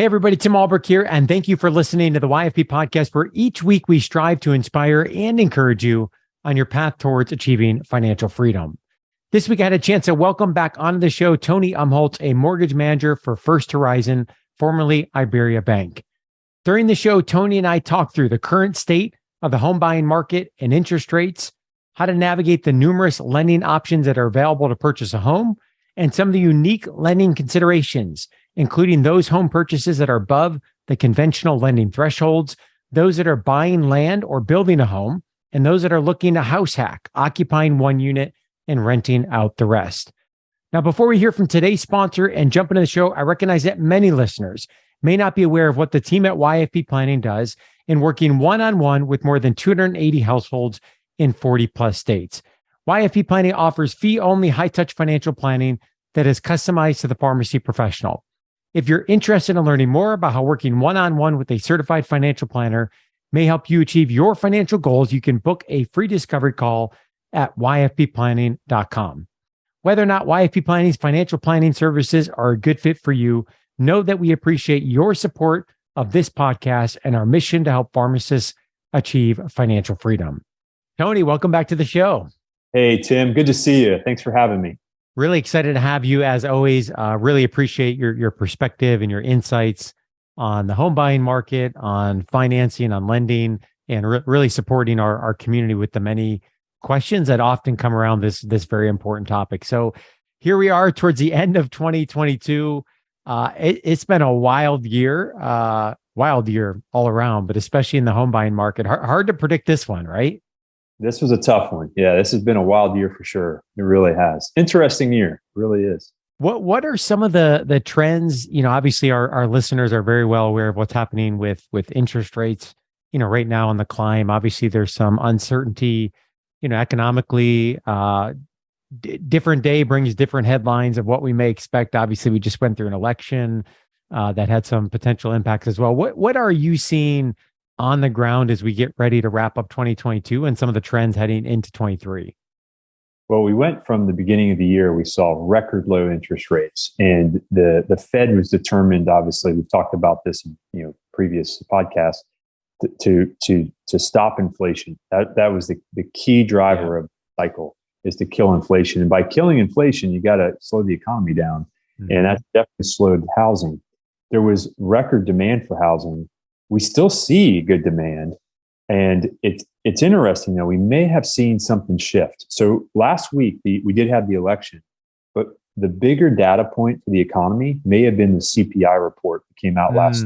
Hey, everybody, Tim Albrecht here, and thank you for listening to the YFP podcast, where each week we strive to inspire and encourage you on your path towards achieving financial freedom. This week, I had a chance to welcome back onto the show Tony Umholtz, a mortgage manager for First Horizon, formerly Iberia Bank. During the show, Tony and I talked through the current state of the home buying market and interest rates, how to navigate the numerous lending options that are available to purchase a home, and some of the unique lending considerations, including those home purchases that are above the conventional lending thresholds, those that are buying land or building a home, and those that are looking to house hack, occupying one unit and renting out the rest. Now, before we hear from today's sponsor and jump into the show, I recognize that many listeners may not be aware of what the team at YFP Planning does in working one-on-one with more than 280 households in 40 plus states. YFP Planning offers fee-only high-touch financial planning that is customized to the pharmacy professional. If you're interested in learning more about how working one-on-one with a certified financial planner may help you achieve your financial goals, you can book a free discovery call at yfpplanning.com. Whether or not YFP Planning's financial planning services are a good fit for you, know that we appreciate your support of this podcast and our mission to help pharmacists achieve financial freedom. Tony, welcome back to the show. Hey, Tim. Good to see you. Thanks for having me. Really excited to have you as always. Really appreciate your perspective and your insights on the home buying market, on financing, on lending, and really supporting our community with the many questions that often come around this very important topic. So here we are towards the end of 2022. It's been a wild year all around, but especially in the home buying market. Hard to predict this one, right? This was a tough one. Yeah, this has been a wild year for sure. It really has. Interesting year. It really is. What are some of the trends? Obviously our listeners are very well aware of what's happening with interest rates, right now on the climb. Obviously there's some uncertainty, economically. Different day brings different headlines of what we may expect. Obviously, we just went through an election that had some potential impacts as well. What are you seeing on the ground as we get ready to wrap up 2022 and some of the trends heading into 23? Well, we went from the beginning of the year, we saw record low interest rates, and the Fed was determined, obviously, we've talked about this in previous podcasts, to stop inflation. That was the key driver of the cycle, is to kill inflation. And by killing inflation, you got to slow the economy down. Mm-hmm. And that definitely slowed housing. There was record demand for housing. We still see good demand. And it's interesting, though, we may have seen something shift. So last week, we did have the election, but the bigger data point for the economy may have been the CPI report that came out last.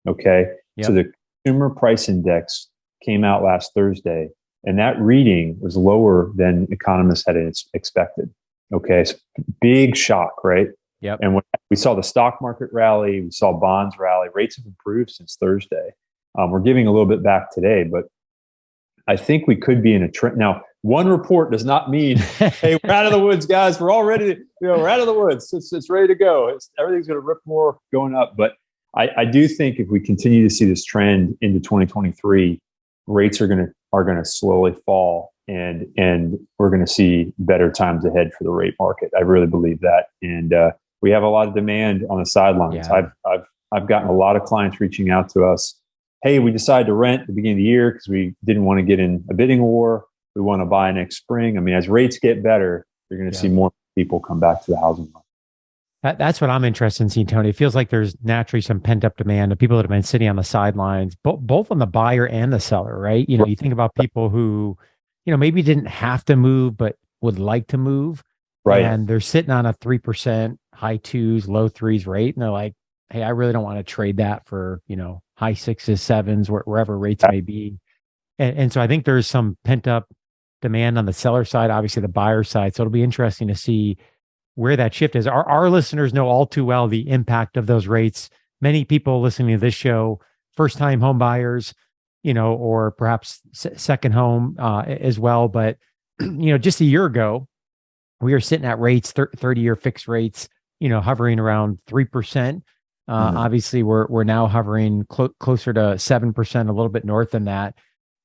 Okay. Yep. So the consumer price index came out last Thursday, and that reading was lower than economists had expected. Okay. So big shock, right? Yep. And when we saw the stock market rally, we saw bonds rally, rates have improved since Thursday. We're giving a little bit back today, but I think we could be in a trend. Now, one report does not mean, hey, we're out of the woods, guys. We're all ready to, we're out of the woods. It's ready to go. Everything's going to rip more going up. But I do think if we continue to see this trend into 2023, rates are going to slowly fall, and we're going to see better times ahead for the rate market. I really believe that. And we have a lot of demand on the sidelines. Yeah. I've gotten a lot of clients reaching out to us. Hey, we decided to rent at the beginning of the year because we didn't want to get in a bidding war. We want to buy next spring. I mean, as rates get better, you're going to see more people come back to the housing market. That's what I'm interested in seeing, Tony. It feels like there's naturally some pent up demand of people that have been sitting on the sidelines, both on the buyer and the seller, right? You think about people who, maybe didn't have to move, but would like to move. Right. And they're sitting on a 3%, high 2s, low 3s rate. And they're like, hey, I really don't want to trade that for, high 6s, 7s, wherever rates may be. And so I think there's some pent up demand on the seller side, obviously the buyer side. So it'll be interesting to see where that shift is. Our listeners know all too well the impact of those rates. Many people listening to this show, first time home buyers, or perhaps second home as well. But, just a year ago, we were sitting at rates, 30-year fixed rates, hovering around 3%. Obviously, we're now hovering closer to 7%, a little bit north than that.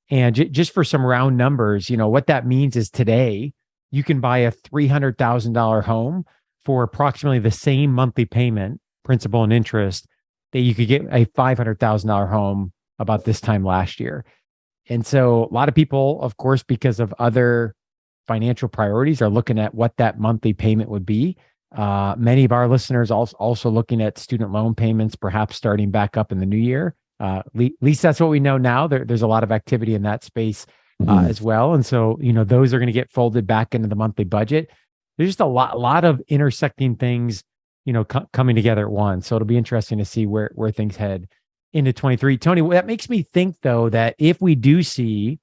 And just for some round numbers, what that means is today you can buy a $300,000 home for approximately the same monthly payment, principal and interest, that you could get a $500,000 home about this time last year. And so a lot of people, of course, because of other financial priorities, are looking at what that monthly payment would be. Many of our listeners also looking at student loan payments, perhaps starting back up in the new year. At least that's what we know now. There's a lot of activity in that space as well. And so, those are going to get folded back into the monthly budget. There's just a lot of intersecting things, coming together at once. So it'll be interesting to see where things head into 23. Tony, that makes me think, though, that if we do see,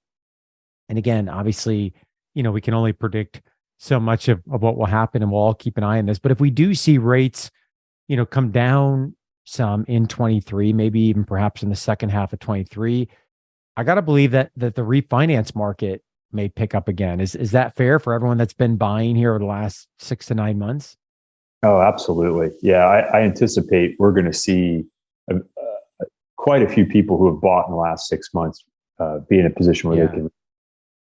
and again, obviously, we can only predict so much of what will happen, and we'll all keep an eye on this. But if we do see rates, come down some in 23, maybe even perhaps in the second half of 23, I got to believe that the refinance market may pick up again. Is that fair for everyone that's been buying here over the last 6 to 9 months? Oh, absolutely. Yeah, I anticipate we're going to see quite a few people who have bought in the last 6 months be in a position where they can.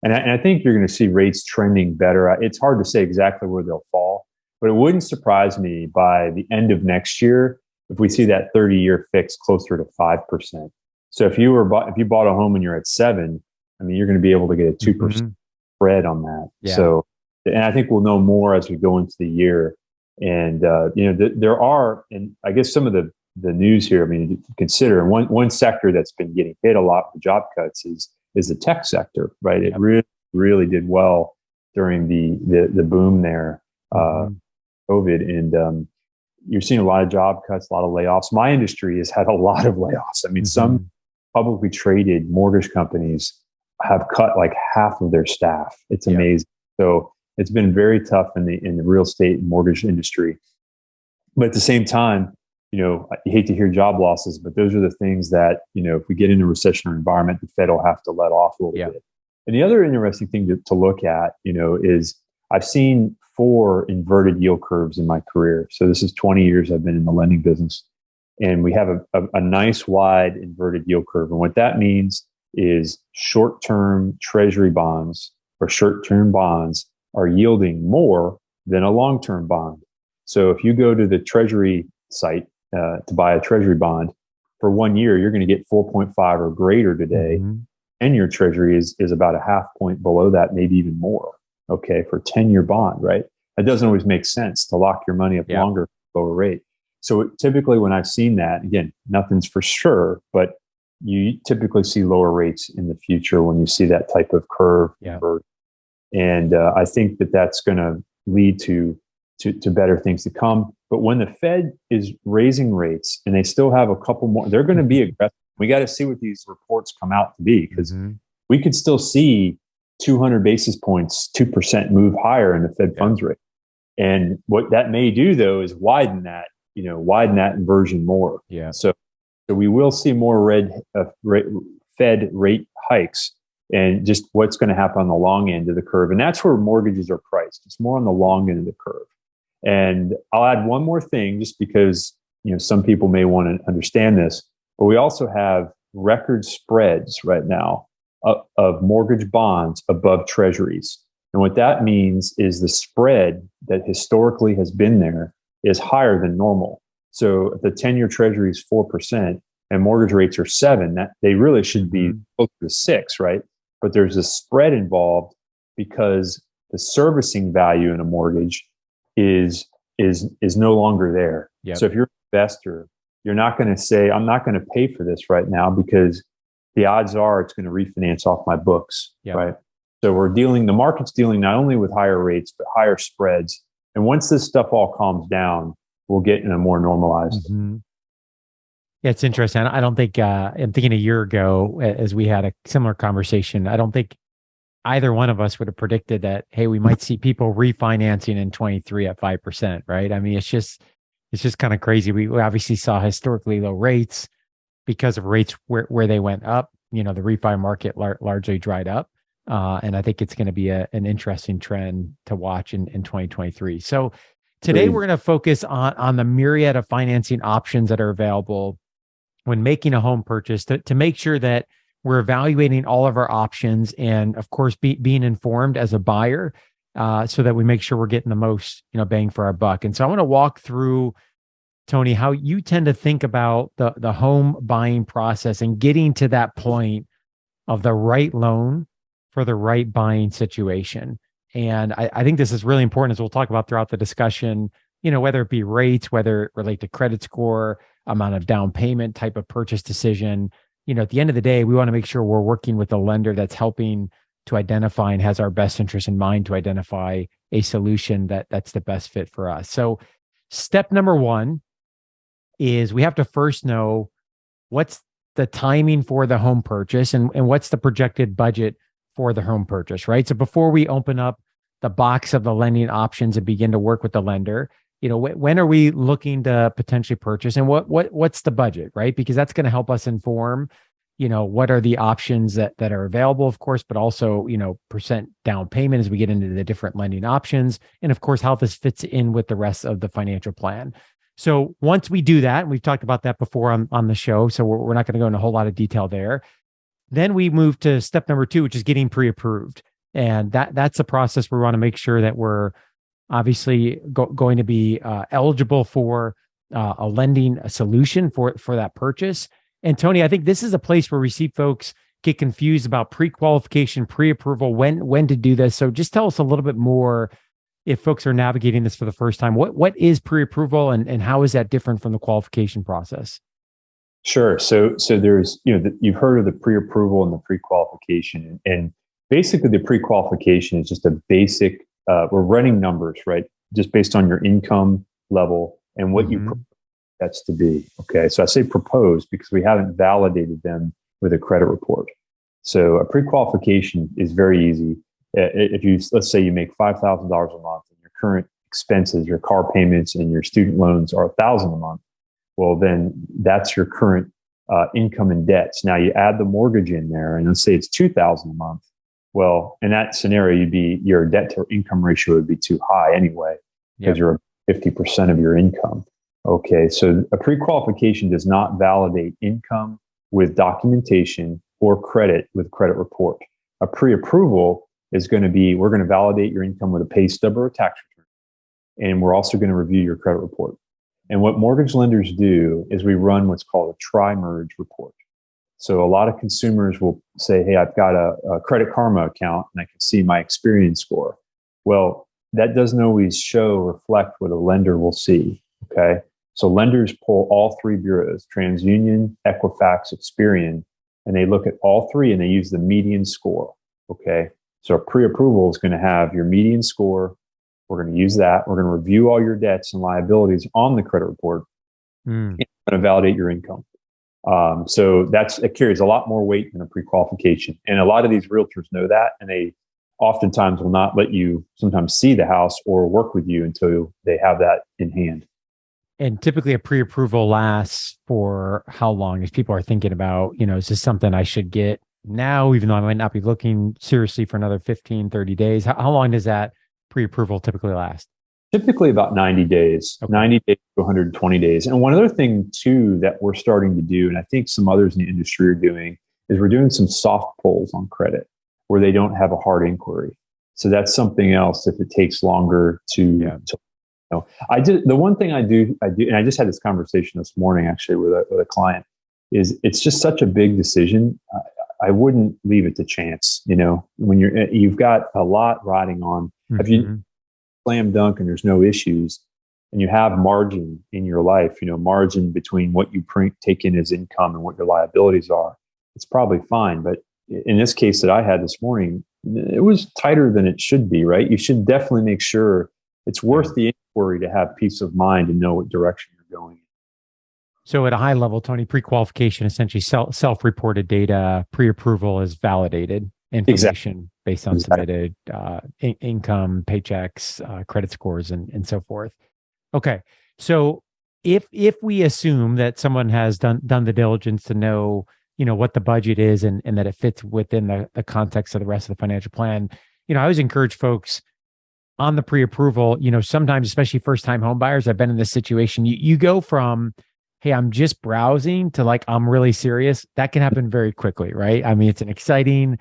And I think you're going to see rates trending better. It's hard to say exactly where they'll fall, but it wouldn't surprise me by the end of next year if we see that 30-year fix closer to 5%. So if you bought a home and you're at 7%, I mean, you're going to be able to get a 2% spread on that. Yeah. So, and I think we'll know more as we go into the year. And there are, and I guess some of the news here, I mean, consider one sector that's been getting hit a lot with job cuts is the tech sector, right? It really did well during the boom there, COVID, and you're seeing a lot of job cuts, a lot of layoffs. My industry has had a lot of layoffs. I mean, some publicly traded mortgage companies have cut like half of their staff. It's amazing. So it's been very tough in the real estate and mortgage industry. But at the same time, you hate to hear job losses, but those are the things that, if we get into a recessionary environment, the Fed will have to let off a little bit. And the other interesting thing to look at, is I've seen 4 inverted yield curves in my career. So this is 20 years I've been in the lending business. And we have a nice wide inverted yield curve. And what that means is short-term treasury bonds or short-term bonds are yielding more than a long-term bond. So if you go to the treasury site to buy a treasury bond for 1 year, you're going to get 4.5 or greater today. And your treasury is about a half point below that, maybe even more. Okay. For 10-year bond, right? It doesn't always make sense to lock your money up longer, lower rate. So typically when I've seen that, again, nothing's for sure, but you typically see lower rates in the future when you see that type of curve. And I think that's going to lead to better things to come. But when the Fed is raising rates and they still have a couple more, they're going to be aggressive. We got to see what these reports come out to be, because we could still see 200 basis points, 2% move higher in the Fed funds rate. And what that may do, though, is widen that inversion more. So we will see more Fed rate hikes, and just what's going to happen on the long end of the curve. And that's where mortgages are priced. It's more on the long end of the curve. And I'll add one more thing, just because, some people may want to understand this, but we also have record spreads right now of mortgage bonds above treasuries. And what that means is the spread that historically has been there is higher than normal. So if the 10-year treasury is 4% and mortgage rates are 7%, that they really should be closer to 6%, right? But there's a spread involved because the servicing value in a mortgage is no longer there. So if you're an investor, you're not going to say, I'm not going to pay for this right now because the odds are it's going to refinance off my books, right? So the market's dealing not only with higher rates, but higher spreads. And once this stuff all calms down, we'll get in a more normalized. Yeah, it's interesting. I don't think, I'm thinking a year ago, as we had a similar conversation, I don't think either one of us would have predicted that, hey, we might see people refinancing in 23 at 5%, right? I mean, it's just kind of crazy. We obviously saw historically low rates because of rates where they went up. The refi market largely dried up. And I think it's going to be an interesting trend to watch in 2023. So today we're going to focus on the myriad of financing options that are available when making a home purchase to make sure that we're evaluating all of our options and, of course, being informed as a buyer so that we make sure we're getting the most bang for our buck. And so I want to walk through Tony, how you tend to think about the home buying process and getting to that point of the right loan for the right buying situation. And I think this is really important, as we'll talk about throughout the discussion, whether it be rates, whether it relate to credit score, amount of down payment, type of purchase decision. At the end of the day, we want to make sure we're working with a lender that's helping to identify and has our best interest in mind to identify a solution that's the best fit for us. So step number one is we have to first know what's the timing for the home purchase and what's the projected budget for the home purchase, right? So before we open up the box of the lending options and begin to work with the lender, when are we looking to potentially purchase, and what's the budget, right? Because that's going to help us inform, what are the options that are available, of course, but also, percent down payment as we get into the different lending options, and of course, how this fits in with the rest of the financial plan. So once we do that, and we've talked about that before on the show, so we're not going to go into a whole lot of detail there. Then we move to step number 2, which is getting pre-approved. And that's a process where we want to make sure that we're obviously going to be eligible for a lending solution for that purchase. And Tony, I think this is a place where we see folks get confused about pre-qualification, pre-approval, when to do this. So just tell us a little bit more, if folks are navigating this for the first time, what is pre-approval and how is that different from the qualification process? Sure. So there's, you've heard of the pre-approval and the pre-qualification, and basically the pre-qualification is just a basic, we're running numbers, right? Just based on your income level and what you propose that's to be. Okay. So I say propose because we haven't validated them with a credit report. So a pre-qualification is very easy. Let's say you make $5,000 a month and your current expenses, your car payments and your student loans are $1,000 a month. Well, then that's your current income and debts. Now you add the mortgage in there, and let's say it's $2,000 a month. Well, in that scenario, your debt to income ratio would be too high anyway, because you're 50% of your income. Okay, so a pre-qualification does not validate income with documentation or credit with credit report. A pre-approval is going to be, we're going to validate your income with a pay stub or a tax return, and we're also going to review your credit report. And what mortgage lenders do is we run what's called a tri-merge report. So a lot of consumers will say, hey, I've got a Credit Karma account and I can see my Experian score. Well, that doesn't always reflect what a lender will see, okay? So lenders pull all 3 bureaus, TransUnion, Equifax, Experian, and they look at all 3 and they use the median score, okay? So a pre-approval is going to have your median score. We're going to use that. We're going to review all your debts and liabilities on the credit report and going to validate your income. So it carries a lot more weight than a pre-qualification. And a lot of these realtors know that, and they oftentimes will not let you sometimes see the house or work with you until they have that in hand. And typically a pre-approval lasts for how long? As people are thinking about, is this something I should get now, even though I might not be looking seriously for another 15, 30 days? How long does that pre-approval typically last? Typically about 90 days, okay. 90 days to 120 days. And one other thing too that we're starting to do, and I think some others in the industry are doing, is we're doing some soft pulls on credit where they don't have a hard inquiry. So that's something else if it takes longer to the one thing I do, and I just had this conversation this morning actually with a client, is it's just such a big decision. I wouldn't leave it to chance. When you've got a lot riding on, if you slam dunk and there's no issues, and you have margin in your life, margin between what you take in as income and what your liabilities are, it's probably fine. But in this case that I had this morning, it was tighter than it should be, right? You should definitely make sure it's worth the inquiry to have peace of mind and know what direction you're going in. So at a high level, Tony, pre-qualification, essentially self-reported data, pre-approval is validated information based on submitted income, paychecks, credit scores, and so forth. Okay. So if we assume that someone has done the diligence to know, what the budget is and that it fits within the context of the rest of the financial plan, I always encourage folks on the pre-approval, sometimes, especially first-time home buyers, I've been in this situation. You go from, hey, I'm just browsing to like, I'm really serious. That can happen very quickly, right? I mean, it's an exciting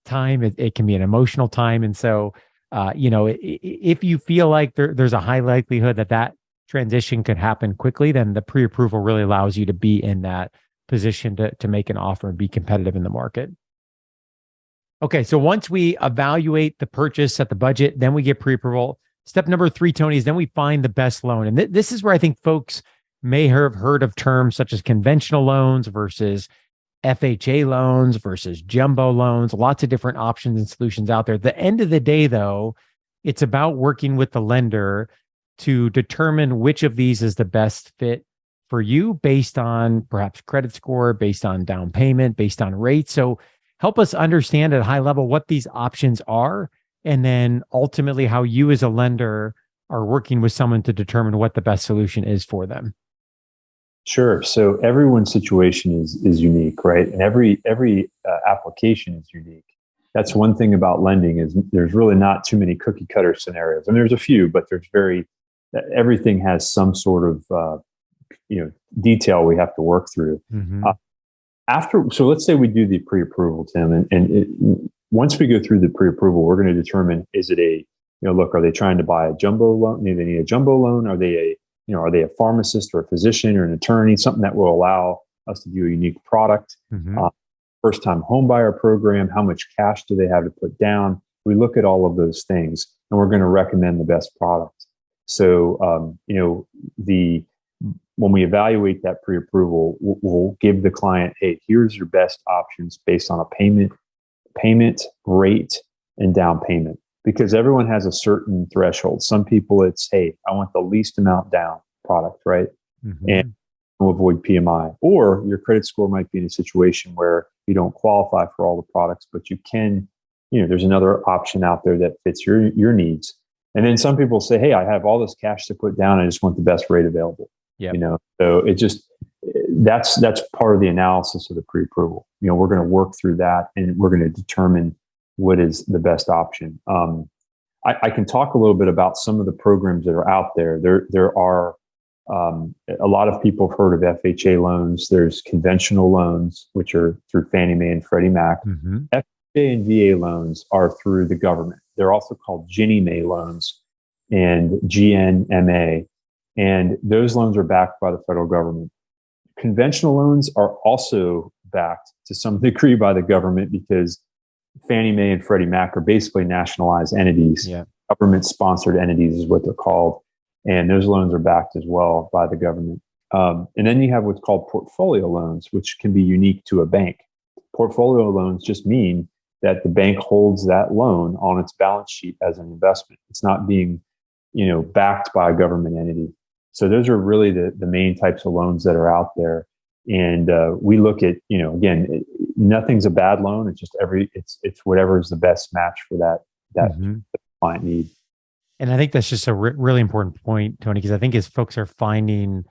time. It can be an emotional time. And so, if you feel like there's a high likelihood that transition could happen quickly, then the pre-approval really allows you to be in that position to make an offer and be competitive in the market. Okay, so once we evaluate the purchase, set the budget, then we get pre-approval. Step number 3, Tony, is then we find the best loan. And this is where I think folks may have heard of terms such as conventional loans versus FHA loans versus jumbo loans, lots of different options and solutions out there. At the end of the day, though, it's about working with the lender to determine which of these is the best fit for you based on perhaps credit score, based on down payment, based on rate. So help us understand at a high level what these options are, and then ultimately how you as a lender are working with someone to determine what the best solution is for them. Sure. So everyone's situation is unique, right? And every application is unique. That's one thing about lending is there's really not too many cookie cutter scenarios. And there's a few, but everything has some sort of detail we have to work through. Mm-hmm. So let's say we do the pre-approval, Tim, once we go through the pre-approval, we're going to determine, is it are they trying to buy a jumbo loan? Do they need a jumbo loan? Are they a pharmacist or a physician or an attorney? Something that will allow us to do a unique product. Mm-hmm. First-time home buyer program. How much cash do they have to put down? We look at all of those things, and we're going to recommend the best product. So, when we evaluate that pre-approval, we'll give the client, hey, here's your best options based on a payment rate and down payment, because everyone has a certain threshold. Some people it's, hey, I want the least amount down product, right? Mm-hmm. And we'll avoid PMI. Or your credit score might be in a situation where you don't qualify for all the products, but you can, there's another option out there that fits your needs. And then some people say, hey, I have all this cash to put down. I just want the best rate available. Yep. So it just, that's part of the analysis of the pre-approval. We're going to work through that, and we're going to determine what is the best option. I can talk a little bit about some of the programs that are out there. There are a lot of people have heard of FHA loans. There's conventional loans, which are through Fannie Mae and Freddie Mac. Mm-hmm. FHA and VA loans are through the government. They're also called Ginnie Mae loans and GNMA. And those loans are backed by the federal government. Conventional loans are also backed to some degree by the government, because Fannie Mae and Freddie Mac are basically nationalized entities. Yeah. Government-sponsored entities is what they're called. And those loans are backed as well by the government. And then you have what's called portfolio loans, which can be unique to a bank. Portfolio loans just mean that the bank holds that loan on its balance sheet as an investment. It's not being, backed by a government entity. So those are really the main types of loans that are out there. And we look at, again, nothing's a bad loan. It's just it's whatever is the best match for that mm-hmm. client need. And I think that's just a really important point, Tony, because I think as folks are finding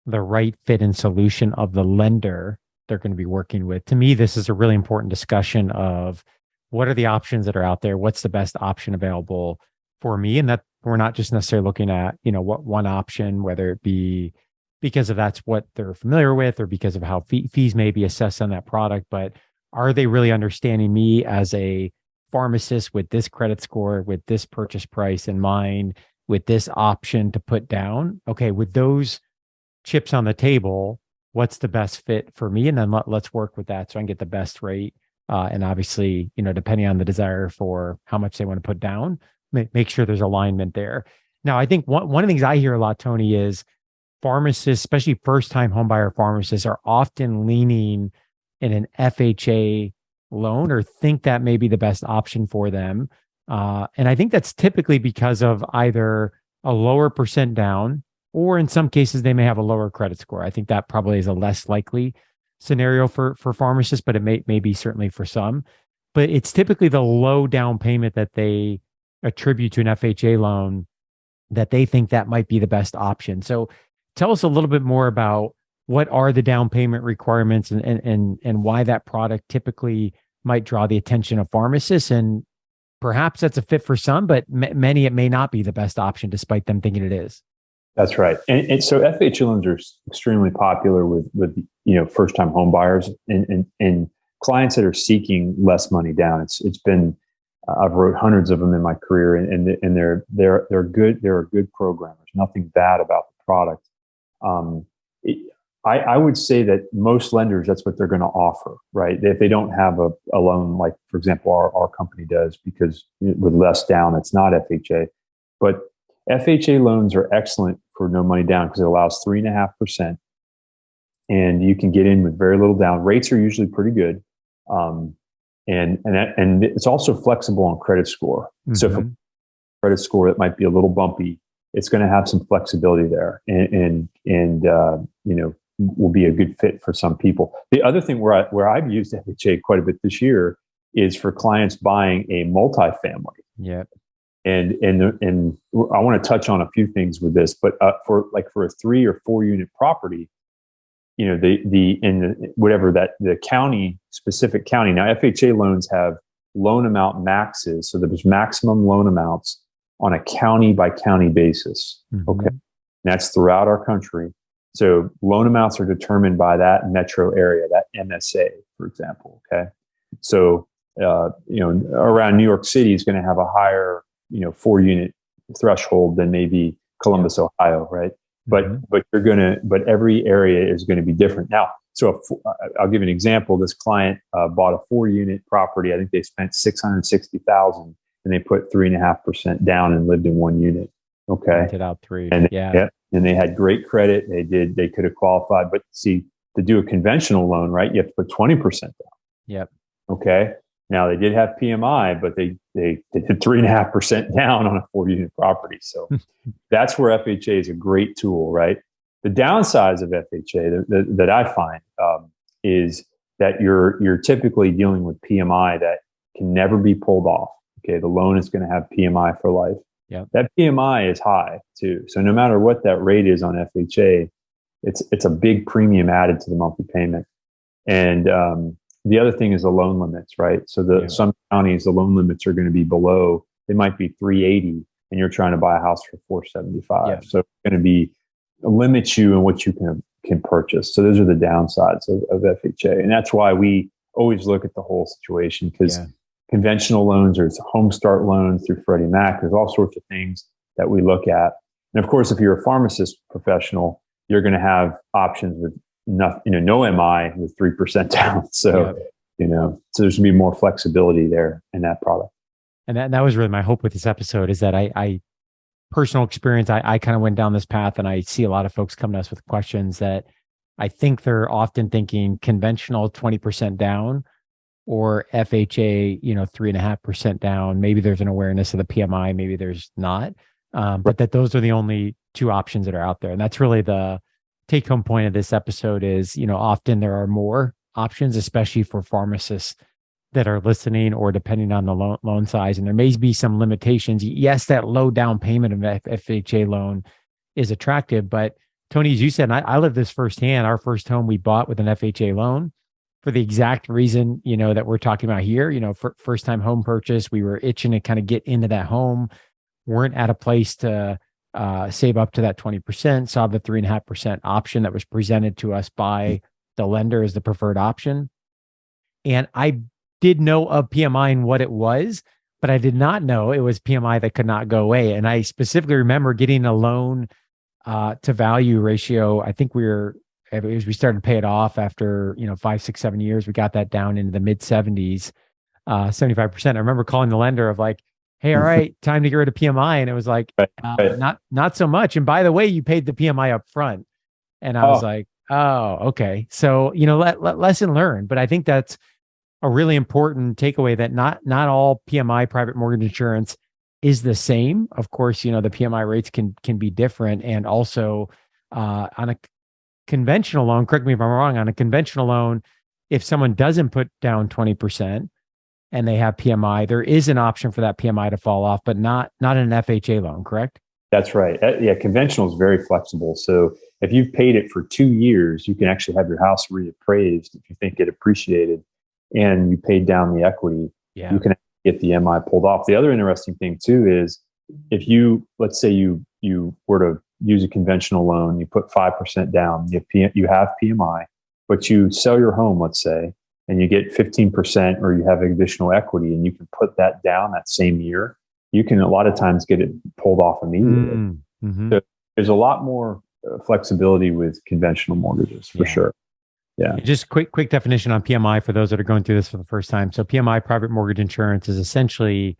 the right fit and solution of the lender they're going to be working with, to me, this is a really important discussion of what are the options that are out there? What's the best option available for me? And that we're not just necessarily looking at, what one option, whether it be because of that's what they're familiar with or because of how fees may be assessed on that product, but are they really understanding me as a pharmacist with this credit score, with this purchase price in mind, with this option to put down? Okay, with those chips on the table, what's the best fit for me? And then let's work with that so I can get the best rate. And obviously, depending on the desire for how much they want to put down, make sure there's alignment there. Now, I think one of the things I hear a lot, Tony, is pharmacists, especially first-time homebuyer pharmacists, are often leaning in an FHA loan or think that may be the best option for them. And I think that's typically because of either a lower percent down, or in some cases, they may have a lower credit score. I think that probably is a less likely scenario for pharmacists, but it may be certainly for some. But it's typically the low down payment that they attribute to an FHA loan that they think that might be the best option. So tell us a little bit more about what are the down payment requirements and why that product typically might draw the attention of pharmacists. And perhaps that's a fit for some, but many, it may not be the best option despite them thinking it is. That's right. And so FHA loans are extremely popular with first-time home buyers and clients that are seeking less money down. It's been I've wrote hundreds of them in my career, and they're good. They're a good program. There's nothing bad about the product. Um, I would say that most lenders, that's what they're going to offer, right? If they don't have a loan, like for example, our company does, because with less down, it's not FHA. But FHA loans are excellent for no money down because it allows 3.5%, and you can get in with very little down. Rates are usually pretty good. And it's also flexible on credit score. Mm-hmm. So if a credit score that might be a little bumpy, it's going to have some flexibility there, and will be a good fit for some people. The other thing where I've used FHA quite a bit this year is for clients buying a multifamily. Yeah. And I want to touch on a few things with this, but for a 3 or 4 unit property, the county, specific county. Now, FHA loans have loan amount maxes. So there's maximum loan amounts on a county by county basis. Mm-hmm. Okay. And that's throughout our country. So loan amounts are determined by that metro area, that MSA, for example. Okay. So, around New York City is going to have a higher, 4 unit threshold than maybe Columbus, Ohio. Right. But every area is going to be different. Now, so I'll give you an example. This client bought a 4 unit property. I think they spent $660,000, and they put 3.5% down and lived in 1 unit. Okay, rented out 3. And they had great credit. They could have qualified. But see, to do a conventional loan, right, you have to put 20% down. Yep. Okay. Now they did have PMI, but they did 3.5% down on a 4 unit property. So that's where FHA is a great tool, right? The downsides of FHA that I find is that you're typically dealing with PMI that can never be pulled off. Okay, the loan is going to have PMI for life. Yeah, that PMI is high too. So no matter what that rate is on FHA, it's a big premium added to the monthly payment. And the other thing is the loan limits, right? So some counties, the loan limits are going to be below. They might be 380, and you're trying to buy a house for 475. Yeah. So it's going to limit you in what you can purchase. So those are the downsides of FHA, and that's why we always look at the whole situation, because conventional loans, or home start loans through Freddie Mac, there's all sorts of things that we look at. And of course, if you're a pharmacist professional, you're going to have options with no MI with 3% down. So, so there's going to be more flexibility there in that product. And that was really my hope with this episode, is that I personal experience, I kind of went down this path, and I see a lot of folks come to us with questions that I think they're often thinking conventional 20% down, or FHA, 3.5% down. Maybe there's an awareness of the PMI, maybe there's not. But that those are the only 2 options that are out there. And that's really the take home point of this episode is, often there are more options, especially for pharmacists that are listening, or depending on the loan size. And there may be some limitations. Yes, that low down payment of FHA loan is attractive, but Tony, as you said, and I lived this firsthand, our first home we bought with an FHA loan for the exact reason, that we're talking about here. First time home purchase, we were itching to kind of get into that home, weren't at a place to save up to that 20%, saw the 3.5% option that was presented to us by the lender as the preferred option. And I did know of PMI and what it was, but I did not know it was PMI that could not go away. And I specifically remember getting a loan to value ratio. I think we started to pay it off after, 5, 6, 7 years. We got that down into the mid 70s, 75%. I remember calling the lender of like, hey, all right, time to get rid of PMI. And it was like, not so much. And by the way, you paid the PMI up front. And I was like, oh, okay. So, lesson learned. But I think that's a really important takeaway, that not all PMI private mortgage insurance is the same. Of course, the PMI rates can be different. And also on a conventional loan, correct me if I'm wrong, on a conventional loan, if someone doesn't put down 20%, and they have PMI, there is an option for that PMI to fall off, but not in an FHA loan, correct? That's right. Conventional is very flexible. So if you've paid it for 2 years, you can actually have your house reappraised if you think it appreciated, and you paid down the equity. Yeah. You can get the MI pulled off. The other interesting thing too is, if let's say you were to use a conventional loan, you put 5% down, you have PMI, but you sell your home, let's say, and you get 15% or you have additional equity and you can put that down that same year, you can a lot of times get it pulled off immediately. Mm-hmm. So there's a lot more flexibility with conventional mortgages for sure. Yeah. Just quick definition on PMI for those that are going through this for the first time. So PMI, private mortgage insurance, is essentially,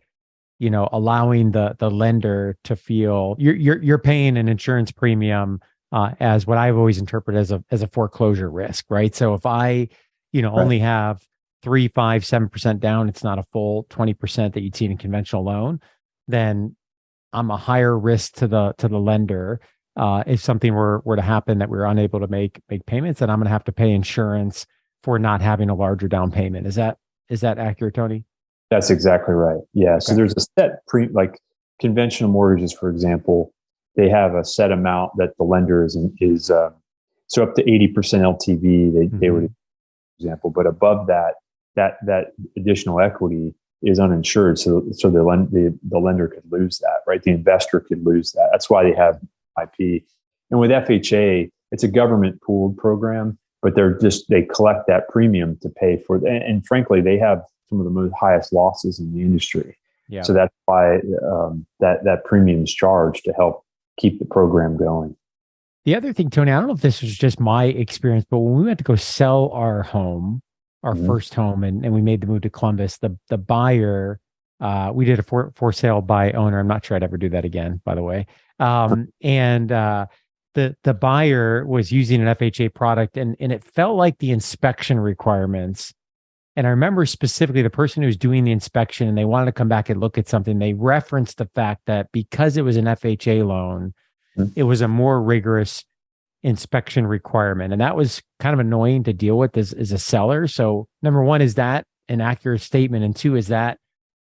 allowing the lender to feel you're paying an insurance premium as what I've always interpreted as a foreclosure risk, right? So if I, only have 3, 5, 7% down, it's not a full 20% that you'd see in a conventional loan, then I'm a higher risk to the lender. If something were to happen that we're unable to make payments, then I'm going to have to pay insurance for not having a larger down payment. Is that accurate, Tony? That's exactly right. Yeah. Okay. So there's a set like conventional mortgages, for example, they have a set amount that the lender is so up to 80% LTV. They would, for example, but above that additional equity is uninsured. So the lender could lose that, right? The investor could lose that. That's why they have IP. And with FHA, it's a government pooled program, but they collect that premium to pay for it. And frankly, they have some of the most highest losses in the industry. Yeah. So that's why that premium is charged to help keep the program going. The other thing, Tony, I don't know if this was just my experience, but when we went to go sell our home, our first home, and we made the move to Columbus, the buyer, we did a for sale by owner. I'm not sure I'd ever do that again, by the way. And the buyer was using an FHA product, and it felt like the inspection requirements. And I remember specifically the person who was doing the inspection, and they wanted to come back and look at something. They referenced the fact that because it was an FHA loan, it was a more rigorous inspection requirement. And that was kind of annoying to deal with as a seller. So number one, is that an accurate statement? And two, is that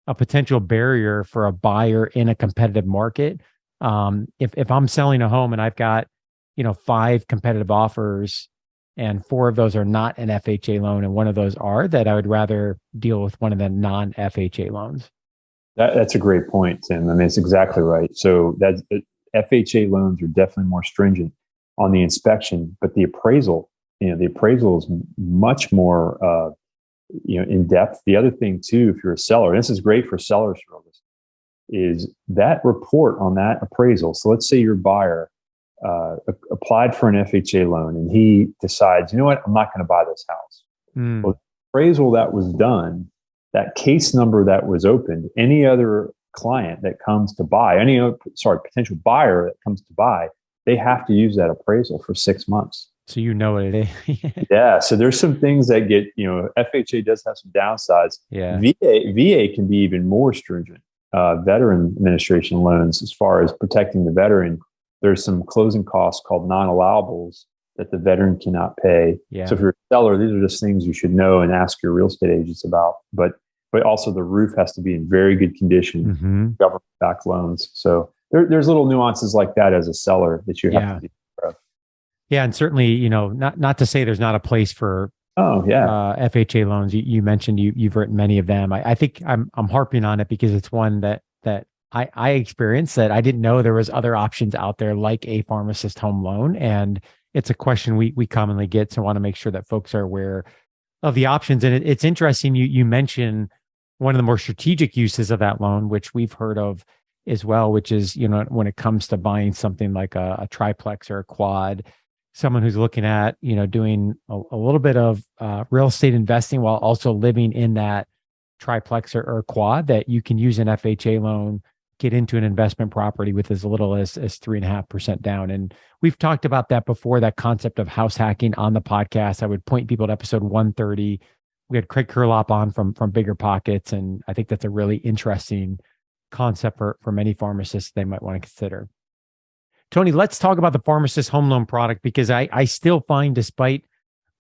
a potential barrier for a buyer in a competitive market? If I'm selling a home and I've got, 5 competitive offers and 4 of those are not an FHA loan and one of those are, that I would rather deal with one of the non-FHA loans. That's a great point, Tim. I mean, it's exactly right. So FHA loans are definitely more stringent on the inspection, but the appraisal is much more, in depth. The other thing too, if you're a seller, and this is great for sellers, is that report on that appraisal. So let's say your buyer applied for an FHA loan and he decides, you know what, I'm not going to buy this house. Well, the appraisal that was done, that case number that was opened, any other client that comes to buy, potential buyer that comes to buy, they have to use that appraisal for 6 months. So what it is. Yeah. So there's some things that get, FHA does have some downsides. Yeah. VA can be even more stringent. Veteran administration loans, as far as protecting the veteran, there's some closing costs called non-allowables that the veteran cannot pay. Yeah. So if you're a seller, these are just things you should know and ask your real estate agents about. But also the roof has to be in very good condition, government-backed loans. So there's little nuances like that as a seller that you have to be aware of. Yeah, and certainly, not to say there's not a place for FHA loans. You mentioned you've written many of them. I think I'm harping on it because it's one that I experienced, that I didn't know there was other options out there like a pharmacist home loan, and it's a question we commonly get. So I want to make sure that folks are aware of the options. And it's interesting. You mentioned one of the more strategic uses of that loan, which we've heard of as well, which is, when it comes to buying something like a triplex or a quad, someone who's looking at, doing a little bit of real estate investing while also living in that triplex or quad, that you can use an FHA loan, get into an investment property with as little as 3.5% down. And we've talked about that before, that concept of house hacking on the podcast. I would point people to episode 130. We had Craig Kurlop on from Bigger Pockets. And I think that's a really interesting concept for many pharmacists they might want to consider. Tony, let's talk about the pharmacist home loan product, because I still find, despite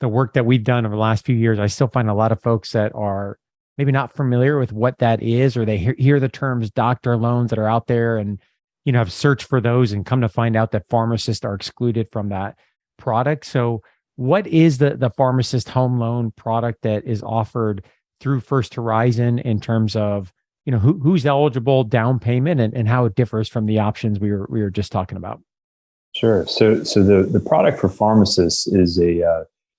the work that we've done over the last few years, I still find a lot of folks that are maybe not familiar with what that is, or they hear the terms doctor loans that are out there and, have searched for those and come to find out that pharmacists are excluded from that product. So what is the pharmacist home loan product that is offered through First Horizon in terms of, who's eligible, down payment, and how it differs from the options we were just talking about? Sure. So the product for pharmacists is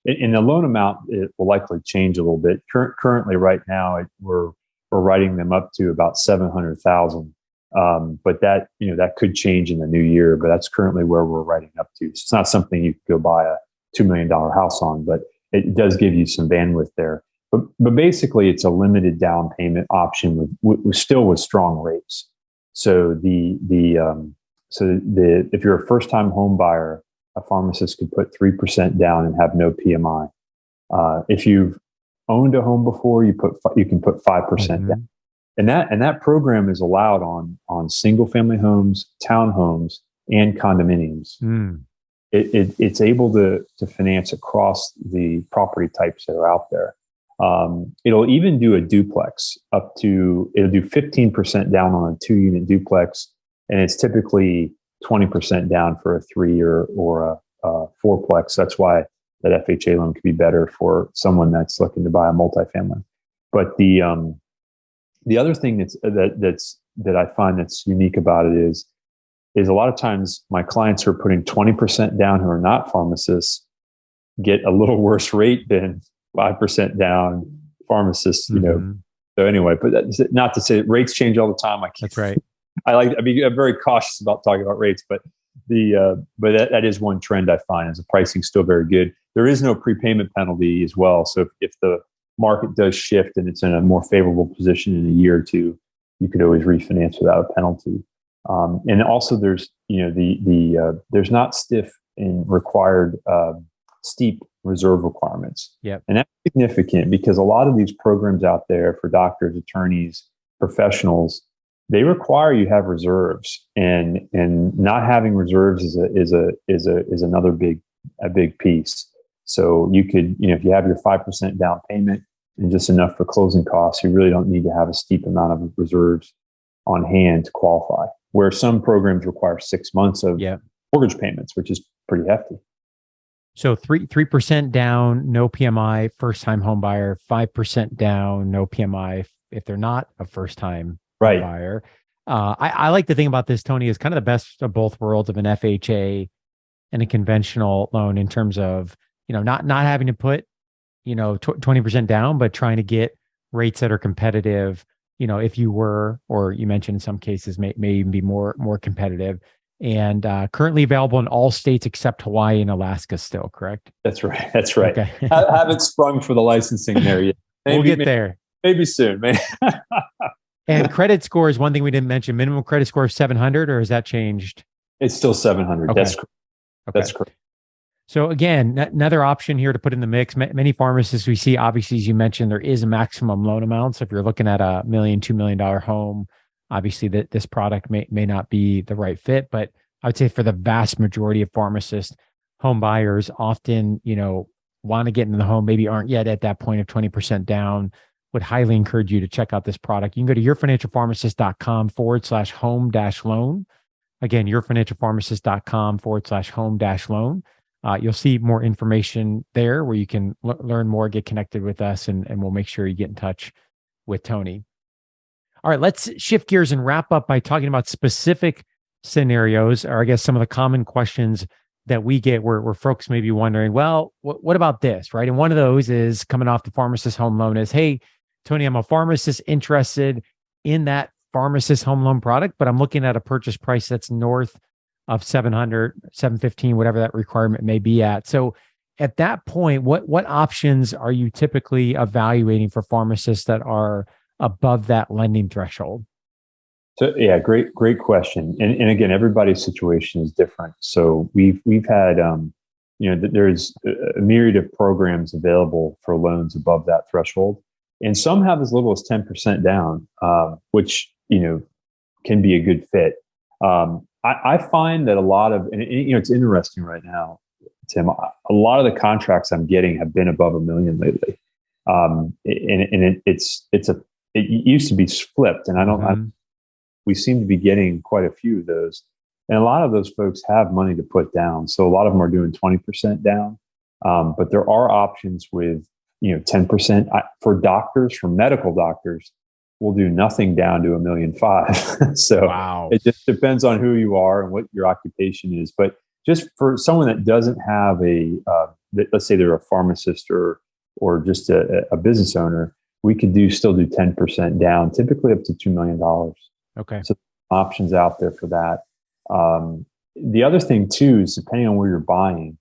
in the loan amount, it will likely change a little bit. Currently, right now, we're writing them up to about 700,000. But that could change in the new year. But that's currently where we're writing up to. So it's not something you could go buy a $2 million house on, but it does give you some bandwidth there. But basically, it's a limited down payment option with still with strong rates. So if you're a first time home buyer, a pharmacist could put 3% down and have no PMI. If you've owned a home before, you can put 5% down, and that program is allowed on single family homes, townhomes, and condominiums. It's able to finance across the property types that are out there. It'll even do a duplex it'll do 15% down on a 2-unit duplex, and it's typically 20% down for a 3 or a 4-plex. That's why that FHA loan could be better for someone that's looking to buy a multifamily. But the other thing that I find that's unique about it is a lot of times my clients who are putting 20% down who are not pharmacists get a little worse rate than 5% down pharmacists, So anyway, but that's not to say rates change all the time. That's right. I'm very cautious about talking about rates, but that is one trend I find is the pricing still very good. There is no prepayment penalty as well. So if the market does shift and it's in a more favorable position in a year or two, you could always refinance without a penalty. And also there's, there's not stiff and required, steep reserve requirements. Yep. And that's significant because a lot of these programs out there for doctors, attorneys, professionals, they require you have reserves, and not having reserves is another big piece. So you could, if you have your 5% down payment and just enough for closing costs, you really don't need to have a steep amount of reserves on hand to qualify. Where some programs require 6 months of mortgage payments, which is pretty hefty. So 3% down, no PMI, first time home buyer, 5% down, no PMI if they're not a first time buyer. I like the thing about this, Tony, is kind of the best of both worlds of an FHA and a conventional loan in terms of, not having to put, 20% down, but trying to get rates that are competitive, if you were, or you mentioned in some cases may even be more competitive, and currently available in all states except Hawaii and Alaska still, correct? That's right. Okay. I haven't sprung for the licensing there yet. We'll get there. Maybe soon, man. And credit score is one thing we didn't mention. Minimum credit score of 700, or has that changed? It's still 700. Okay. That's correct. Okay. That's correct. So again, another option here to put in the mix. Many pharmacists we see, obviously, as you mentioned, there is a maximum loan amount. So if you're looking at $1 million, $2 million home, obviously this product may not be the right fit. But I would say for the vast majority of pharmacists, home buyers often, want to get into the home, maybe aren't yet at that point of 20% down. Would highly encourage you to check out this product. You can go to yourfinancialpharmacist.com/home-loan. Again, yourfinancialpharmacist.com/home-loan. You'll see more information there where you can learn more, get connected with us, and we'll make sure you get in touch with Tony. All right, let's shift gears and wrap up by talking about specific scenarios, or I guess some of the common questions that we get where folks may be wondering, well, what about this, right? And one of those is coming off the pharmacist home loan is, hey, Tony, I'm a pharmacist interested in that pharmacist home loan product, but I'm looking at a purchase price that's north of 700, 715, whatever that requirement may be at. So at that point, what options are you typically evaluating for pharmacists that are above that lending threshold? So yeah, great question. And again, everybody's situation is different. So we've had, there's a myriad of programs available for loans above that threshold. And some have as little as 10% down, which, can be a good fit. I find that a lot of, and it's interesting right now, Tim, a lot of the contracts I'm getting have been above $1 million lately. It used to be flipped, and we seem to be getting quite a few of those. And a lot of those folks have money to put down. So a lot of them are doing 20% down. But there are options with, 10%. For doctors, for medical doctors, we'll do nothing down to $1.5 million. So wow. It just depends on who you are and what your occupation is. But just for someone that doesn't have a let's say they're a pharmacist or just a business owner, we could still do 10% down, typically up to $2 million. Okay. So options out there for that. The other thing too is depending on where you're buying,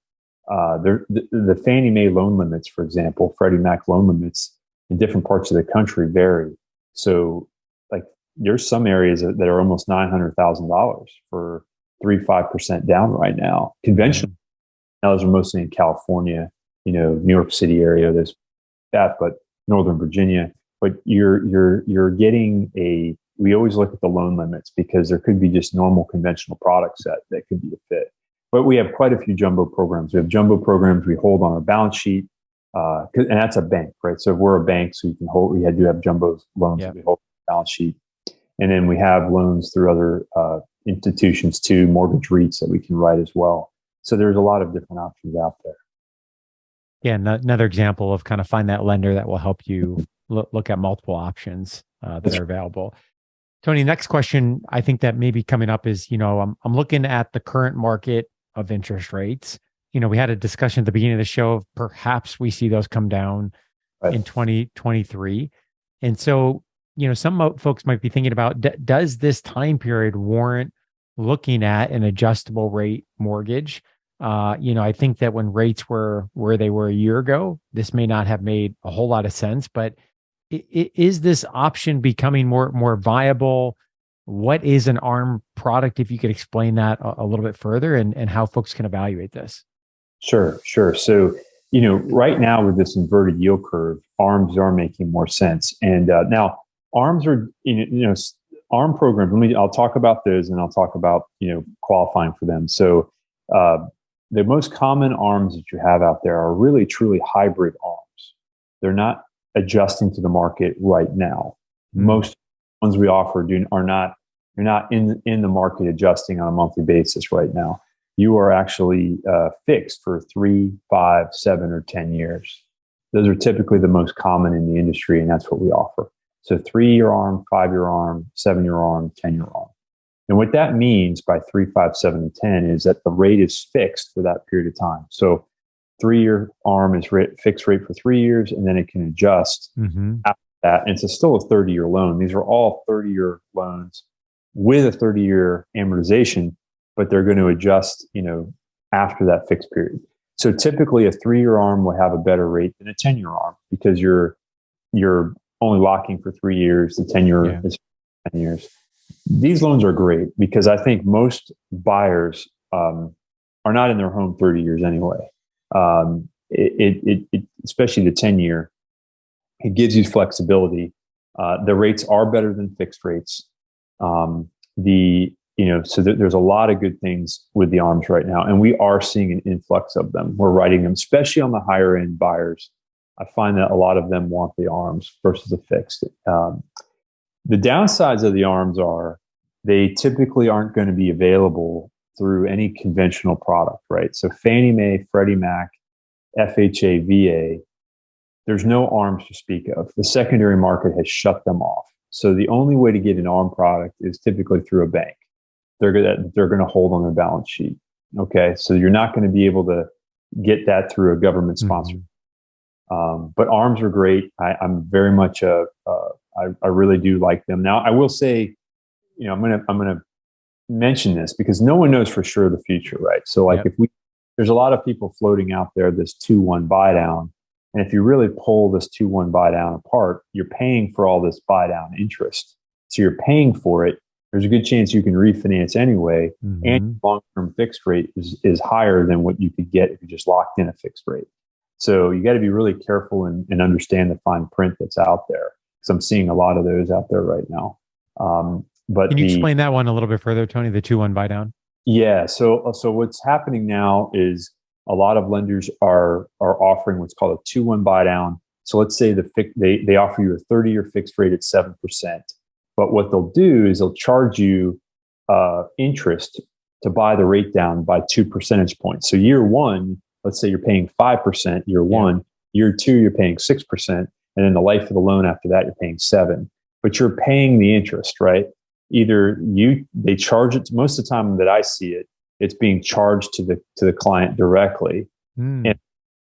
the Fannie Mae loan limits, for example, Freddie Mac loan limits in different parts of the country vary. So like there's some areas that are almost $900,000 for 3-5% down right now. Conventional. Now those are mostly in California, New York City area. There's that, but Northern Virginia. But you're getting we always look at the loan limits because there could be just normal conventional product set that could be a fit. But we have quite a few jumbo programs. We have jumbo programs we hold on our balance sheet, and that's a bank, right? So if we're a bank, so we do have jumbo loans that we hold on our balance sheet. And then we have loans through other institutions too, mortgage REITs that we can write as well. So there's a lot of different options out there. Yeah, another example of kind of find that lender that will help you look at multiple options that are available. Tony, next question I think that may be coming up is, I'm looking at the current market of interest rates. We had a discussion at the beginning of the show of perhaps we see those come down in 2023. And so, some folks might be thinking about, does this time period warrant looking at an adjustable rate mortgage? I think that when rates were where they were a year ago, this may not have made a whole lot of sense, but is this option becoming more viable? What is an ARM product? If you could explain that a little bit further and how folks can evaluate this. Sure. So, right now with this inverted yield curve, ARMs are making more sense. And now ARMs are, ARM programs, I'll talk about those and I'll talk about, qualifying for them. So the most common ARMs that you have out there are really truly hybrid ARMs. They're not adjusting to the market right now. Most ones we offer you're not in the market adjusting on a monthly basis right now. You are actually fixed for 3, 5, 7, or 10 years. Those are typically the most common in the industry, and that's what we offer. So 3-year ARM, 5-year ARM, 7-year ARM, 10-year ARM. And what that means by 3, 5, 7, and 10 is that the rate is fixed for that period of time. So 3-year ARM is fixed rate for 3 years, and then it can adjust after that. And it's still a 30-year loan. These are all 30-year loans with a 30-year amortization, but they're going to adjust, after that fixed period. So typically a 3-year ARM will have a better rate than a 10-year ARM because you're only locking for 3 years. The 10-year is 10 years. These loans are great because I think most buyers are not in their home 30 years anyway. Especially the 10-year, it gives you flexibility. The rates are better than fixed rates. So there's a lot of good things with the ARMs right now, and we are seeing an influx of them. We're writing them, especially on the higher end buyers. I find that a lot of them want the ARMs versus the fixed. The downsides of the ARMs are they typically aren't going to be available through any conventional product, right? So Fannie Mae, Freddie Mac, FHA, VA, there's no ARMs to speak of. The secondary market has shut them off. So the only way to get an ARM product is typically through a bank. They're going to hold on their balance sheet. Okay, so you're not going to be able to get that through a government sponsor. But ARMs are great. I'm very much I really do like them. Now I will say, I'm gonna mention this because no one knows for sure the future, right? So there's a lot of people floating out there this 2-1 buy down, and if you really pull this 2-1 buy down apart, you're paying for all this buy down interest. So you're paying for it. There's a good chance you can refinance anyway, and long-term fixed rate is higher than what you could get if you just locked in a fixed rate. So you got to be really careful and understand the fine print that's out there. Because I'm seeing a lot of those out there right now. But can you explain that one a little bit further, Tony? The 2-1 buy down. Yeah. So what's happening now is a lot of lenders are offering what's called a 2-1 buy down. So let's say they offer you a 30-year fixed rate at 7%. But what they'll do is they'll charge you interest to buy the rate down by 2 percentage points. So year one, let's say you're paying 5% year one, year two, you're paying 6%. And then the life of the loan after that, you're paying 7%. But you're paying the interest, right? They charge it. Most of the time that I see it, it's being charged to the client directly. And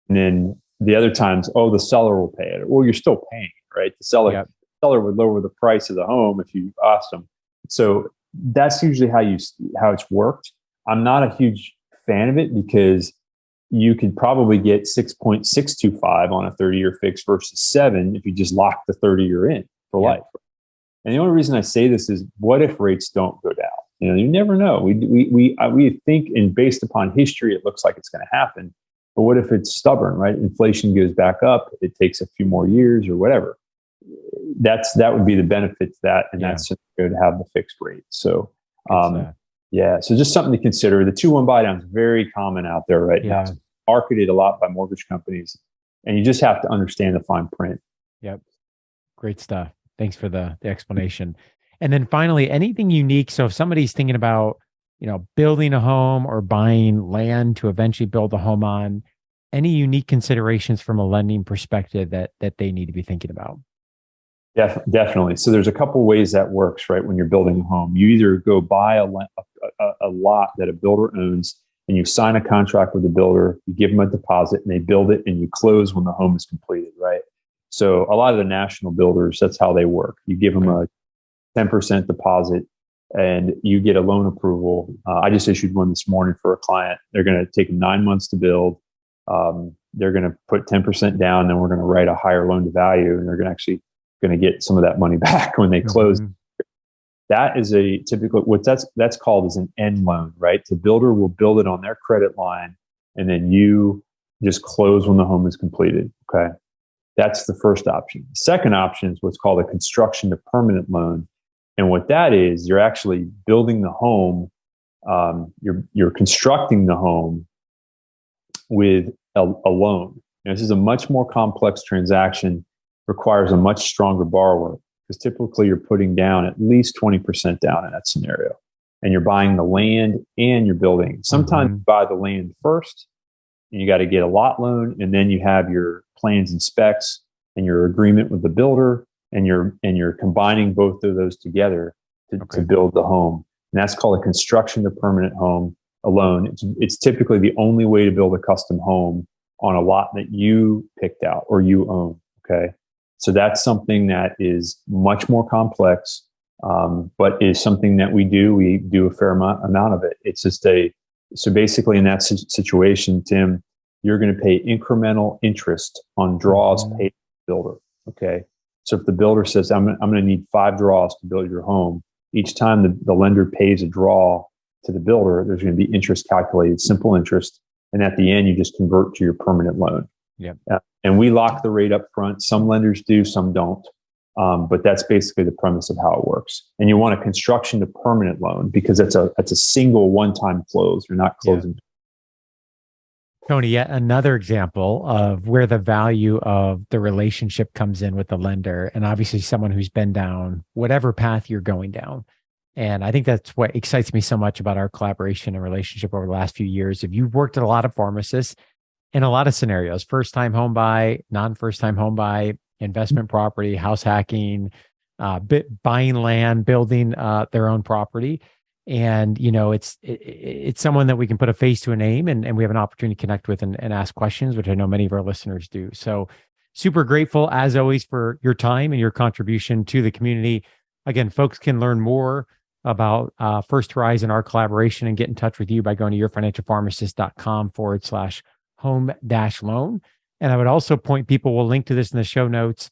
And then the other times, oh, the seller will pay it. Well, you're still paying, right? The seller would lower the price of the home if you asked them. So that's usually how it's worked. I'm not a huge fan of it because you could probably get 6.625 on a 30-year fix versus 7 if you just lock the 30-year in for life. And the only reason I say this is, what if rates don't go down? You never know. We think, and based upon history, it looks like it's going to happen. But what if it's stubborn, right? Inflation goes back up. It takes a few more years or whatever. That would be the benefit to that, and that's good to have the fixed rate. So, so just something to consider. The 2-1 buy down is very common out there right now. It's marketed a lot by mortgage companies, and you just have to understand the fine print. Yep, great stuff. Thanks for the explanation. And then finally, anything unique? So if somebody's thinking about, building a home or buying land to eventually build a home on, any unique considerations from a lending perspective that they need to be thinking about? Definitely. So there's a couple ways that works, right? When you're building a home, you either go buy a lot that a builder owns, and you sign a contract with the builder, you give them a deposit, and they build it, and you close when the home is completed, right? So a lot of the national builders, that's how they work. You give them a 10% deposit, and you get a loan approval. I just issued one this morning for a client. They're going to take 9 months to build. They're going to put 10% down, and we're going to write a higher loan to value, and they're going to get some of that money back when they close. That is a typical, that's called as an end loan, right? The builder will build it on their credit line, and then you just close when the home is completed. Okay. That's the first option. The second option is what's called a construction to permanent loan. And what that is, you're actually building the home. You're constructing the home with a loan. Now, this is a much more complex transaction, requires a much stronger borrower, because typically you're putting down at least 20% down in that scenario. And you're buying the land and you're building. Sometimes you buy the land first, and you got to get a lot loan, and then you have your plans and specs and your agreement with the builder, and you're combining both of those together to build the home. And that's called a construction to permanent home, a loan. It's typically the only way to build a custom home on a lot that you picked out or you own. Okay. So that's something that is much more complex, but is something that we do. We do a fair amount of it. It's just so basically in that situation, Tim, you're going to pay incremental interest on draws paid to the builder. Okay. So if the builder says, I'm going to need 5 draws to build your home, each time the lender pays a draw to the builder, there's going to be interest calculated, simple interest. And at the end, you just convert to your permanent loan. Yeah. And we lock the rate up front. Some lenders do, some don't. But that's basically the premise of how it works. And you want a construction to permanent loan because that's a single one-time close. You're not closing. Tony, yet another example of where the value of the relationship comes in with the lender, and obviously someone who's been down whatever path you're going down. And I think that's what excites me so much about our collaboration and relationship over the last few years. If you've worked at a lot of pharmacists in a lot of scenarios, first-time home buy, non-first-time home buy, investment property, house hacking, buying land, building their own property. And, it's someone that we can put a face to a name, and we have an opportunity to connect with and ask questions, which I know many of our listeners do. So super grateful, as always, for your time and your contribution to the community. Again, folks can learn more about First Horizon, our collaboration, and get in touch with you by going to yourfinancialpharmacist.com/home-loan. And I would also point people, we'll link to this in the show notes.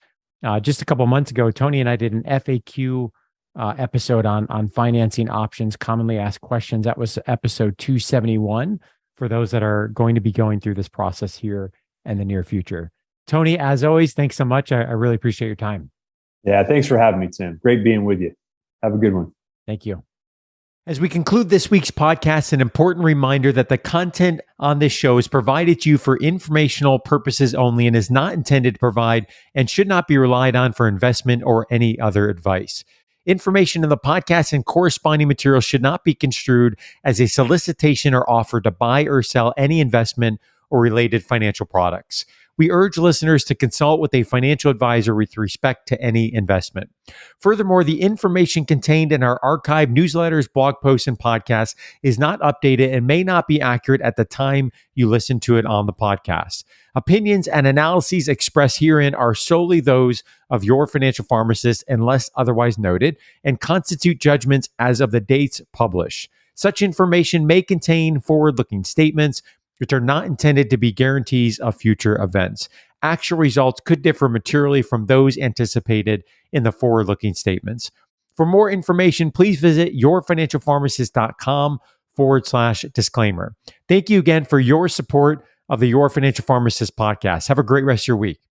Just a couple months ago, Tony and I did an FAQ episode on financing options, commonly asked questions. That was episode 271 for those that are going to be going through this process here in the near future. Tony, as always, thanks so much. I really appreciate your time. Yeah, thanks for having me, Tim. Great being with you. Have a good one. Thank you. As we conclude this week's podcast, an important reminder that the content on this show is provided to you for informational purposes only and is not intended to provide and should not be relied on for investment or any other advice. Information in the podcast and corresponding material should not be construed as a solicitation or offer to buy or sell any investment or related financial products. We urge listeners to consult with a financial advisor with respect to any investment. Furthermore, the information contained in our archived newsletters, blog posts, and podcasts is not updated and may not be accurate at the time you listen to it on the podcast. Opinions and analyses expressed herein are solely those of your financial pharmacist unless otherwise noted and constitute judgments as of the dates published. Such information may contain forward-looking statements which are not intended to be guarantees of future events. Actual results could differ materially from those anticipated in the forward-looking statements. For more information, please visit yourfinancialpharmacist.com/disclaimer. Thank you again for your support of the Your Financial Pharmacist podcast. Have a great rest of your week.